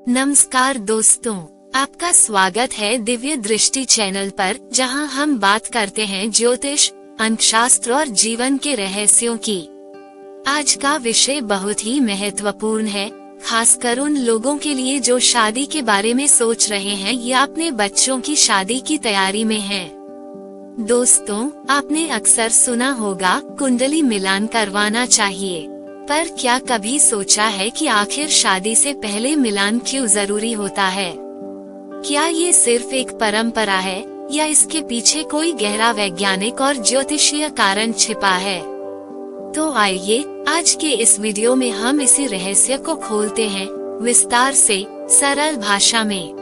नमस्कार दोस्तों, आपका स्वागत है दिव्य दृष्टि चैनल पर, जहां हम बात करते हैं ज्योतिष, अंकशास्त्र और जीवन के रहस्यों की। आज का विषय बहुत ही महत्वपूर्ण है, खासकर उन लोगों के लिए जो शादी के बारे में सोच रहे हैं या अपने बच्चों की शादी की तैयारी में हैं। दोस्तों, आपने अक्सर सुना होगा कुंडली मिलान करवाना चाहिए, पर क्या कभी सोचा है कि आखिर शादी से पहले मिलान क्यों जरूरी होता है? क्या ये सिर्फ एक परंपरा है या इसके पीछे कोई गहरा वैज्ञानिक और ज्योतिषीय कारण छिपा है? तो आइए आज के इस वीडियो में हम इसी रहस्य को खोलते हैं, विस्तार से, सरल भाषा में।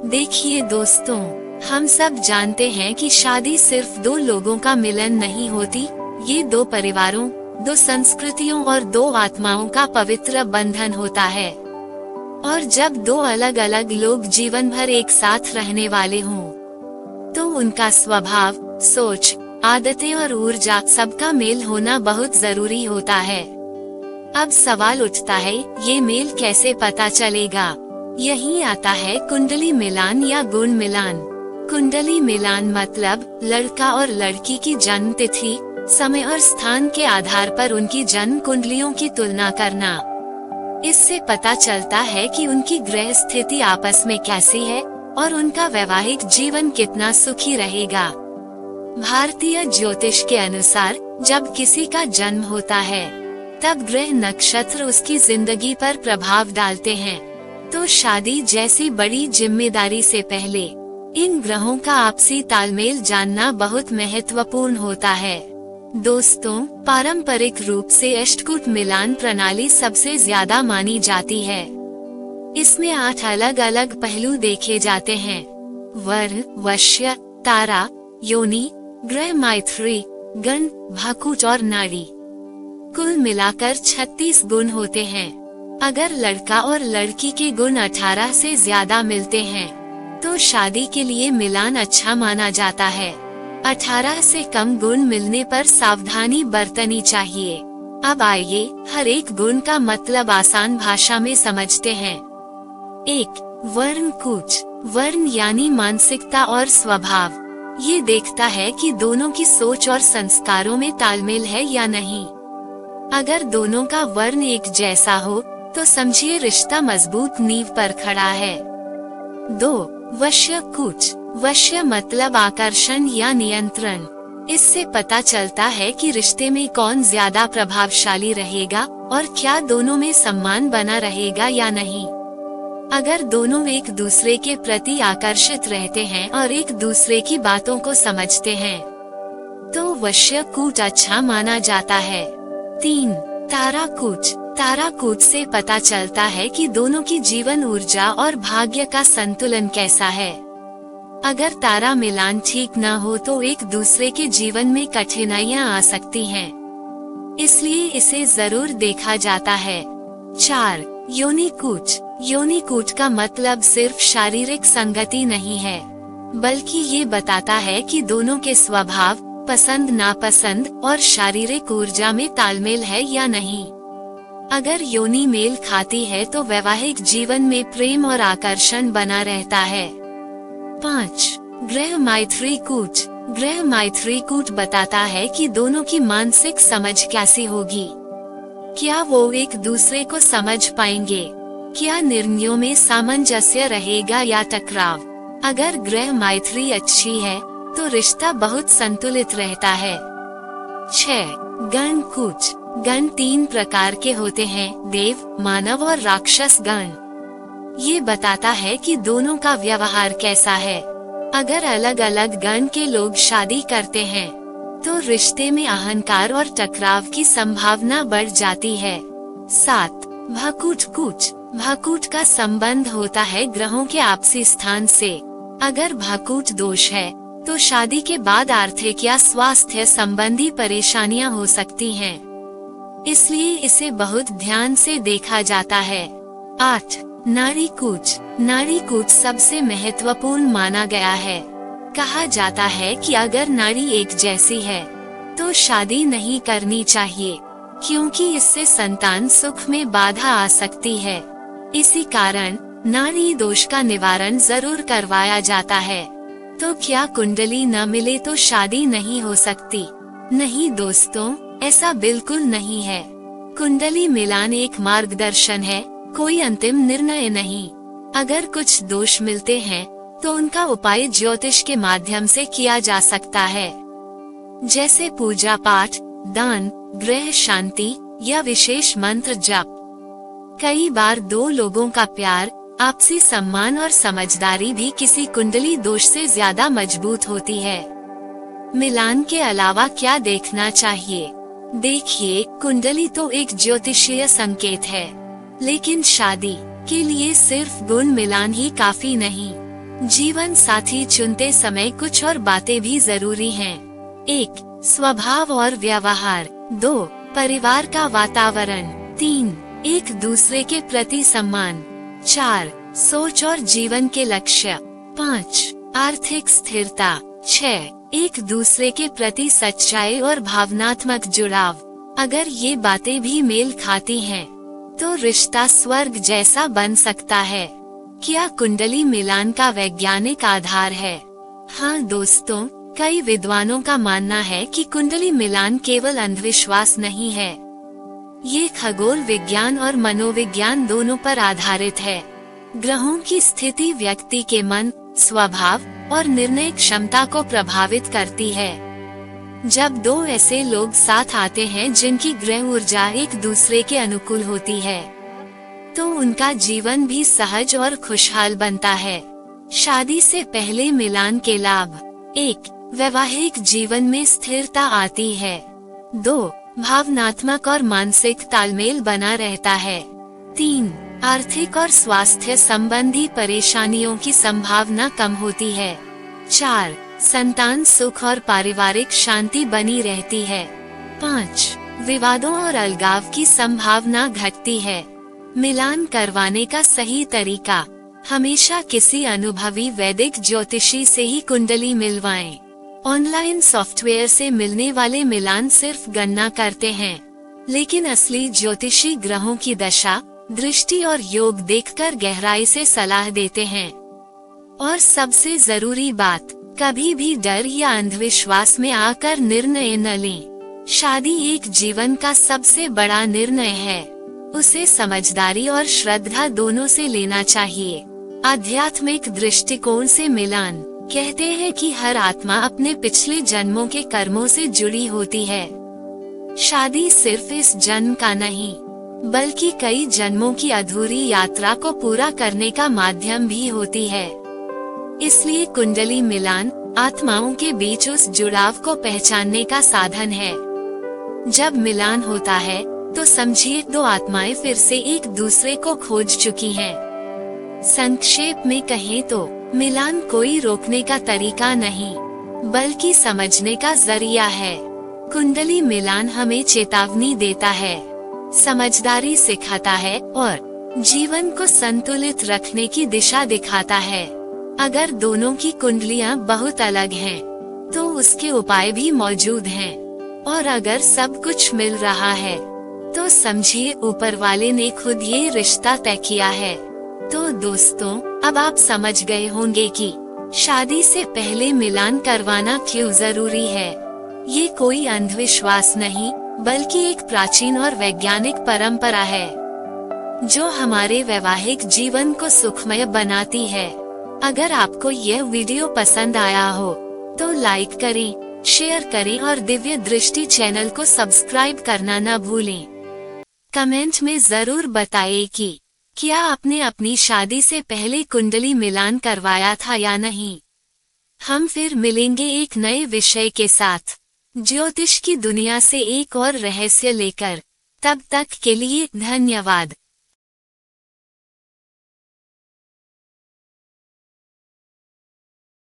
देखिए दोस्तों, हम सब जानते हैं कि शादी सिर्फ दो लोगों का मिलन नहीं होती, ये दो परिवारों, दो संस्कृतियों और दो आत्माओं का पवित्र बंधन होता है। और जब दो अलग अलग लोग जीवन भर एक साथ रहने वाले हों, तो उनका स्वभाव, सोच, आदतें और ऊर्जा सबका मेल होना बहुत जरूरी होता है। अब सवाल उठता है, ये मेल कैसे पता चलेगा? यही आता है कुंडली मिलान या गुण मिलान। कुंडली मिलान मतलब लड़का और लड़की की जन्म तिथि, समय और स्थान के आधार पर उनकी जन्म कुंडलियों की तुलना करना। इससे पता चलता है कि उनकी ग्रह स्थिति आपस में कैसी है और उनका वैवाहिक जीवन कितना सुखी रहेगा। भारतीय ज्योतिष के अनुसार जब किसी का जन्म होता है, तब ग्रह नक्षत्र उसकी जिंदगी पर प्रभाव डालते हैं। तो शादी जैसी बड़ी जिम्मेदारी से पहले इन ग्रहों का आपसी तालमेल जानना बहुत महत्वपूर्ण होता है। दोस्तों, पारंपरिक रूप से अष्टकूट मिलान प्रणाली सबसे ज्यादा मानी जाती है। इसमें 8 अलग अलग पहलू देखे जाते हैं: वर्ण, वश्य, तारा, योनि, ग्रह मैत्री, गण, भकुट और नाड़ी। कुल मिलाकर 36 गुण होते हैं। अगर लड़का और लड़की के गुण 18 से ज्यादा मिलते हैं, तो शादी के लिए मिलान अच्छा माना जाता है। 18 से कम गुण मिलने पर सावधानी बरतनी चाहिए। अब आइए हर एक गुण का मतलब आसान भाषा में समझते हैं। 1. वर्ण कूच। वर्ण यानी मानसिकता और स्वभाव। ये देखता है कि दोनों की सोच और संस्कारों में तालमेल है या नहीं। अगर दोनों का वर्ण एक जैसा हो, तो समझिए रिश्ता मजबूत नींव पर खड़ा है। 2. वश्य कूच। वश्य मतलब आकर्षण या नियंत्रण। इससे पता चलता है कि रिश्ते में कौन ज्यादा प्रभावशाली रहेगा और क्या दोनों में सम्मान बना रहेगा या नहीं। अगर दोनों एक दूसरे के प्रति आकर्षित रहते हैं और एक दूसरे की बातों को समझते हैं, तो वश्य कूच अच्छा माना जाता है। 3. तारा कूच। तारा कूच से पता चलता है कि दोनों की जीवन ऊर्जा और भाग्य का संतुलन कैसा है। अगर तारा मिलान ठीक न हो तो एक दूसरे के जीवन में कठिनाइयां आ सकती हैं। इसलिए इसे जरूर देखा जाता है। 4. योनि कूच। योनि कूच का मतलब सिर्फ शारीरिक संगति नहीं है, बल्कि ये बताता है कि दोनों के स्वभाव, पसंद नापसंद और शारीरिक ऊर्जा में तालमेल है या नहीं। अगर योनि मेल खाती है तो वैवाहिक जीवन में प्रेम और आकर्षण बना रहता है। 5. ग्रह मैत्री कूच। ग्रह मैत्री कूच बताता है कि दोनों की मानसिक समझ कैसी होगी। क्या वो एक दूसरे को समझ पाएंगे? क्या निर्णयों में सामंजस्य रहेगा या टकराव? अगर ग्रह मैत्री अच्छी है, तो रिश्ता बहुत संतुलित रहता है। 6. गण कूच। गण 3 प्रकार के होते हैं: देव, मानव और राक्षस गण। ये बताता है कि दोनों का व्यवहार कैसा है। अगर अलग अलग गण के लोग शादी करते हैं, तो रिश्ते में अहंकार और टकराव की संभावना बढ़ जाती है। 7. भकुट कूच। भकुट का संबंध होता है ग्रहों के आपसी स्थान से। अगर भकुट दोष है, तो शादी के बाद आर्थिक या स्वास्थ्य संबंधी परेशानियां हो सकती हैं। इसलिए इसे बहुत ध्यान से देखा जाता है। 8. नाड़ी कूच। नाड़ी कूच सबसे महत्वपूर्ण माना गया है। कहा जाता है कि अगर नाड़ी एक जैसी है, तो शादी नहीं करनी चाहिए, क्योंकि इससे संतान सुख में बाधा आ सकती है। इसी कारण नाड़ी दोष का निवारण जरूर करवाया जाता है। तो क्या कुंडली न मिले तो शादी नहीं हो सकती? नहीं दोस्तों, ऐसा बिल्कुल नहीं है। कुंडली मिलान एक मार्गदर्शन है, कोई अंतिम निर्णय नहीं। अगर कुछ दोष मिलते हैं तो उनका उपाय ज्योतिष के माध्यम से किया जा सकता है, जैसे पूजा पाठ, दान, ग्रह शांति या विशेष मंत्र जप। कई बार दो लोगों का प्यार, आपसी सम्मान और समझदारी भी किसी कुंडली दोष से ज्यादा मजबूत होती है। मिलान के अलावा क्या देखना चाहिए? देखिए, कुंडली तो एक ज्योतिषीय संकेत है, लेकिन शादी के लिए सिर्फ गुण मिलान ही काफी नहीं। जीवन साथी चुनते समय कुछ और बातें भी जरूरी हैं। 1. स्वभाव और व्यवहार। 2. परिवार का वातावरण। 3. एक दूसरे के प्रति सम्मान। 4. सोच और जीवन के लक्ष्य। 5. आर्थिक स्थिरता। 6. एक दूसरे के प्रति सच्चाई और भावनात्मक जुड़ाव। अगर ये बातें भी मेल खाती हैं, तो रिश्ता स्वर्ग जैसा बन सकता है। क्या कुंडली मिलान का वैज्ञानिक आधार है? हाँ दोस्तों, कई विद्वानों का मानना है कि कुंडली मिलान केवल अंधविश्वास नहीं है। ये खगोल विज्ञान और मनोविज्ञान दोनों पर आधारित है। ग्रहों की स्थिति व्यक्ति के मन, स्वभाव और निर्णय क्षमता को प्रभावित करती है। जब दो ऐसे लोग साथ आते हैं जिनकी ग्रह ऊर्जा एक दूसरे के अनुकूल होती है, तो उनका जीवन भी सहज और खुशहाल बनता है। शादी से पहले मिलान के लाभ। 1. वैवाहिक जीवन में स्थिरता आती है। 2. भावनात्मक और मानसिक तालमेल बना रहता है। 3. आर्थिक और स्वास्थ्य संबंधी परेशानियों की संभावना कम होती है। 4. संतान सुख और पारिवारिक शांति बनी रहती है। 5. विवादों और अलगाव की संभावना घटती है। मिलान करवाने का सही तरीका। हमेशा किसी अनुभवी वैदिक ज्योतिषी से ही कुंडली मिलवाएं। ऑनलाइन सॉफ्टवेयर से मिलने वाले मिलान सिर्फ गणना करते हैं, लेकिन असली ज्योतिषी ग्रहों की दशा, दृष्टि और योग देखकर गहराई से सलाह देते हैं। और सबसे जरूरी बात, कभी भी डर या अंधविश्वास में आकर निर्णय न लें। शादी एक जीवन का सबसे बड़ा निर्णय है, उसे समझदारी और श्रद्धा दोनों से लेना चाहिए। आध्यात्मिक दृष्टिकोण से मिलान। कहते हैं कि हर आत्मा अपने पिछले जन्मों के कर्मों से जुड़ी होती है। शादी सिर्फ इस जन्म का नहीं, बल्कि कई जन्मों की अधूरी यात्रा को पूरा करने का माध्यम भी होती है। इसलिए कुंडली मिलान आत्माओं के बीच उस जुड़ाव को पहचानने का साधन है। जब मिलान होता है तो समझिए दो आत्माएं फिर से एक दूसरे को खोज चुकी हैं। संक्षेप में कहें तो मिलान कोई रोकने का तरीका नहीं, बल्कि समझने का जरिया है। कुंडली मिलान हमें चेतावनी देता है, समझदारी सिखाता है और जीवन को संतुलित रखने की दिशा दिखाता है। अगर दोनों की कुंडलियां बहुत अलग हैं, तो उसके उपाय भी मौजूद हैं। और अगर सब कुछ मिल रहा है, तो समझिए ऊपर वाले ने खुद ये रिश्ता तय किया है। तो दोस्तों, अब आप समझ गए होंगे कि शादी से पहले मिलान करवाना क्यों जरूरी है। ये कोई अंधविश्वास नहीं, बल्कि एक प्राचीन और वैज्ञानिक परंपरा है, जो हमारे वैवाहिक जीवन को सुखमय बनाती है। अगर आपको यह वीडियो पसंद आया हो, तो लाइक करें, शेयर करें और दिव्य दृष्टि चैनल को सब्सक्राइब करना न भूलें। कमेंट में जरूर बताएं कि क्या आपने अपनी शादी से पहले कुंडली मिलान करवाया था या नहीं। हम फिर मिलेंगे एक नए विषय के साथ, ज्योतिष की दुनिया से एक और रहस्य लेकर। तब तक के लिए धन्यवाद।